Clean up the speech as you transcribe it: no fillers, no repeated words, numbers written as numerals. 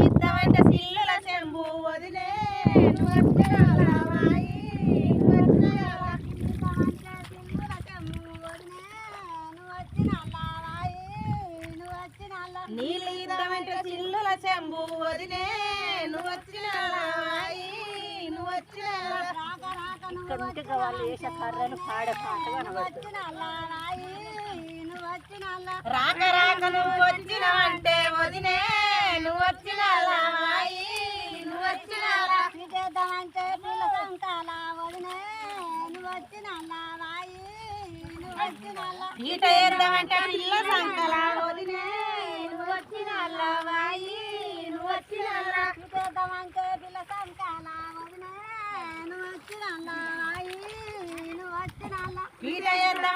ఇద్దామంటే సిల్లుల చెంబు వదిలే నీళ్ళు ఇద్దామంటే సిల్లుల చెంబు వదిలే నువ్వు వచ్చిన రాక రాక నువ్వు వచ్చినావంటే వదినే నువ్వు వచ్చిన నువ్వు వచ్చిన ఈట వేద్దామంటే పిల్ల సంకల వదినే నువ్వు వచ్చిన నువ్వు వచ్చిన పిల్ల సంకల వదినే నువ్వు వచ్చిన ఈట